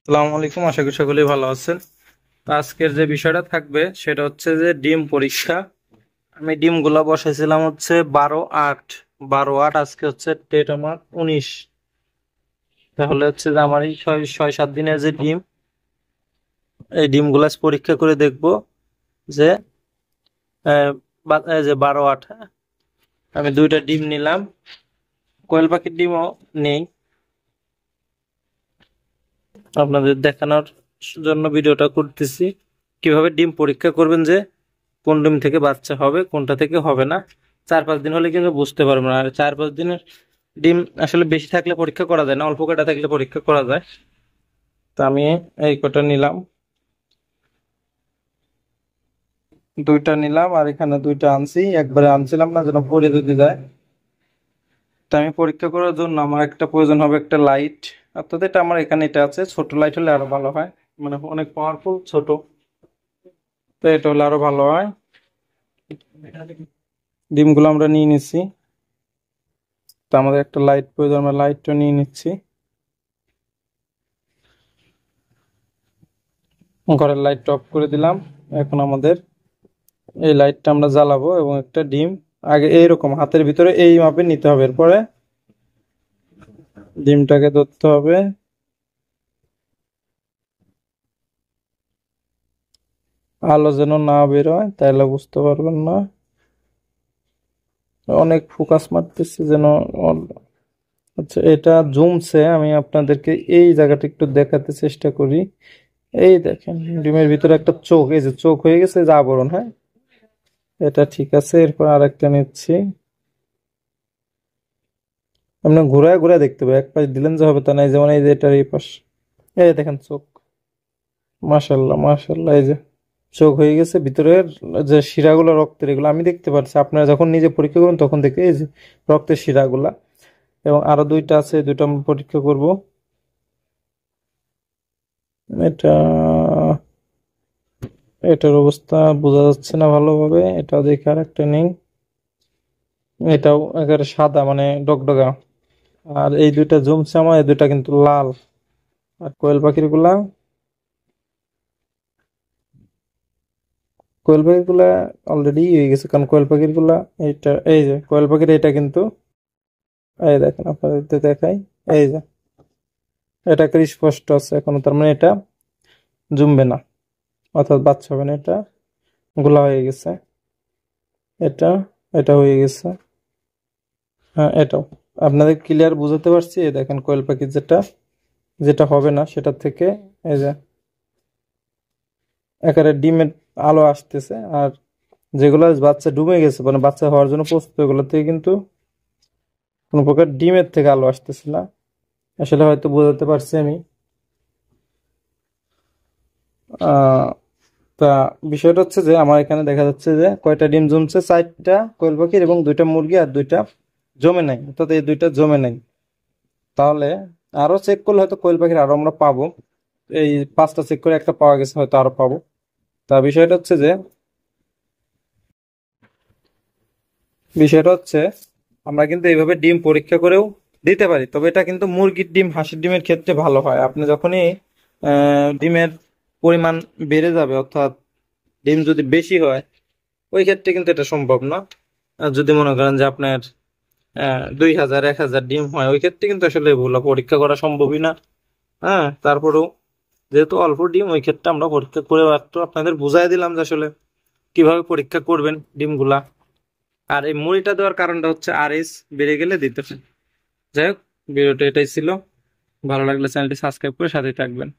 আসসালামু আলাইকুম, আশা করি সকলেই ভালো আছেন। তো আজকের যে বিষয়টা থাকবে সেটা হচ্ছে যে ডিম পরীক্ষা। আমি ডিমগুলা বসাইছিলাম হচ্ছে 12/8, 12/8। আজকে হচ্ছে ডেট আমার 19। তাহলে হচ্ছে যে আমার এই 6-7 দিনের যে ডিম, এই ডিমগুলা পরীক্ষা করে দেখব যে এই যে 12/8। হ্যাঁ, আমি দুইটা ডিম নিলাম, কোয়েল পাখির ডিমও নেই। আপনাদের দেখানোর জন্য ভিডিওটা করতেছি কিভাবে ডিম পরীক্ষা করবেন, যে কোন ডিম থেকে বাচ্চা হবে কোনটা থেকে হবে না। 4-5 দিন হলে কিন্তু বুঝতে পারবেন। আর 4-5 দিনের ডিম আসলে বেশি থাকলে পরীক্ষা করা যায় না, অল্প কটা থাকলে পরীক্ষা করা যায়। তো আমি এই কটা নিলাম, দুইটা নিলাম, আর এখানে দুইটা আনছি, একবারে আনছিলাম না যেন পরে যদি যায়। তো আমি পরীক্ষা করার জন্য আমার একটা প্রয়োজন হবে একটা লাইট। অর্থাৎ এটা আমার এখানে এটা আছে, ছোট লাইট হলে আরো ভালো হয়, মানে অনেক পাওয়ারফুল ছোট। তো এটা হলে আরো ভালো হয়। ডিমগুলো আমরা নিয়ে নিচ্ছি। তো আমাদের একটা লাইট প্রয়োজন, আমরা লাইটটা নিয়ে নিচ্ছি। ঘরের লাইট অফ করে দিলাম। এখন আমাদের এই লাইটটা আমরা জ্বালাবো এবং একটা ডিম আগে এইরকম হাতের ভিতরে এই মাপে নিতে হবে। এরপরে ডিমটাকে ধরতে হবে, আলো যেন না বেরোয়, তাহলে বুঝতে পারবেন না। অনেক ফোকাস মারতেছে যেন। আচ্ছা, এটা জুমছে, আমি আপনাদেরকে এই জায়গাটা একটু দেখাতে চেষ্টা করি। এই দেখেন ডিমের ভিতরে একটা চোখ, এই যে চোখ হয়ে গেছে, যে আবরণ। হ্যাঁ, এটা ঠিক আছে। এরপর আরেকটা নিচ্ছি। আপনি ঘুরায় ঘুরায় দেখতে হবে, এক পাশ দিলেন যে হবে তা নাই। যেমন এই যে এটার এই পাশ, এই দেখেন চোখ। মাশাল্লাহ মাশাল্লাহ, এই যে চোখ হয়ে গেছে। ভিতরের যে শিরাগুলো রক্তের, এগুলো আমি দেখতে পাচ্ছি। আপনারা যখন নিজে পরীক্ষা করবেন তখন দেখে এই যে রক্তের শিরাগুলা। এবং আরো দুইটা আছে, এই দুইটা আমরা পরীক্ষা করব। এটা, এটার অবস্থা বোঝা যাচ্ছে না ভালোভাবে, এটাও দেখে আর একটা নেই। এটাও একেবারে সাদা, মানে ডগডগা। আর এই দুইটা জমছে আমার, এই দুইটা কিন্তু লাল। আর কোয়েল পাখির গুলা, কোয়েল পাখির গুলা অলরেডি হয়ে গেছে, কারণ কোয়েল পাখির গুলা, এইটা এই যে কোয়েল পাখির এটা কিন্তু, এই দেখেন আপনাদের দেখাই, এই যে এটা একটা স্পষ্ট আছে এখনো, তার মানে এটা জমবে না, অর্থাৎ বাচ্চা হবে না। এটা গোলা হয়ে গেছে। এটা, এটা হয়ে গেছে। হ্যাঁ, এটাও আপনাদের ক্লিয়ার বুঝাতে পারছি। এই দেখেন কোয়েল পাখির যেটা, যেটা হবে না সেটা থেকে এই যে একেবারে ডিমের আলো আসতেছে। আর যেগুলো বাচ্চা ডুবে গেছে, মানে বাচ্চা হওয়ার জন্য প্রস্তুত, ওগুলো থেকে কিন্তু কোনো প্রকার ডিমের থেকে আলো আসতেছে না। আসলে হয়তো বোঝাতে পারছি আমি। আহ তা বিষয়টা হচ্ছে যে আমার এখানে দেখা যাচ্ছে যে কয়টা ডিম জমছে, 4টা কোয়েল পাখির এবং দুইটা মুরগি, আর দুইটা জমে নাই, অর্থাৎ এই দুইটা জমে নাই। তাহলে আরো চেক করলে হয়তো কোয়েল পাখির আরো আমরা পাবো। এই 5টা চেক করে একটা পাওয়া গেছে, হয়তো আরো পাবো। তা বিষয়টা হচ্ছে আমরা কিন্তু এইভাবে ডিম পরীক্ষা করেও দিতে পারি। তবে এটা কিন্তু মুরগির ডিম, হাঁসের ডিমের ক্ষেত্রে ভালো হয়। আপনি যখনই ডিমের পরিমাণ বেড়ে যাবে, অর্থাৎ ডিম যদি বেশি হয়, ওই ক্ষেত্রে কিন্তু এটা সম্ভব না। আর যদি মনে করেন যে আপনার 2000-1000 ডিম হয়, ওই ক্ষেত্রে কিন্তু আসলে এগুলো পরীক্ষা করা সম্ভবই না। হ্যাঁ, তারপরেও যেহেতু অল্প ডিম, ওই ক্ষেত্রে আমরা পরীক্ষা করে মাত্র আপনাদের বুঝাই দিলাম যে আসলে কিভাবে পরীক্ষা করবেন ডিমগুলা। আর এই মুড়িটা দেওয়ার কারণটা হচ্ছে আরএস বেড়ে গেলে দিতে হয়। যাই হোক, ভিডিওটা এটাই ছিল। ভালো লাগলে চ্যানেলটি সাবস্ক্রাইব করে সাথে থাকবেন।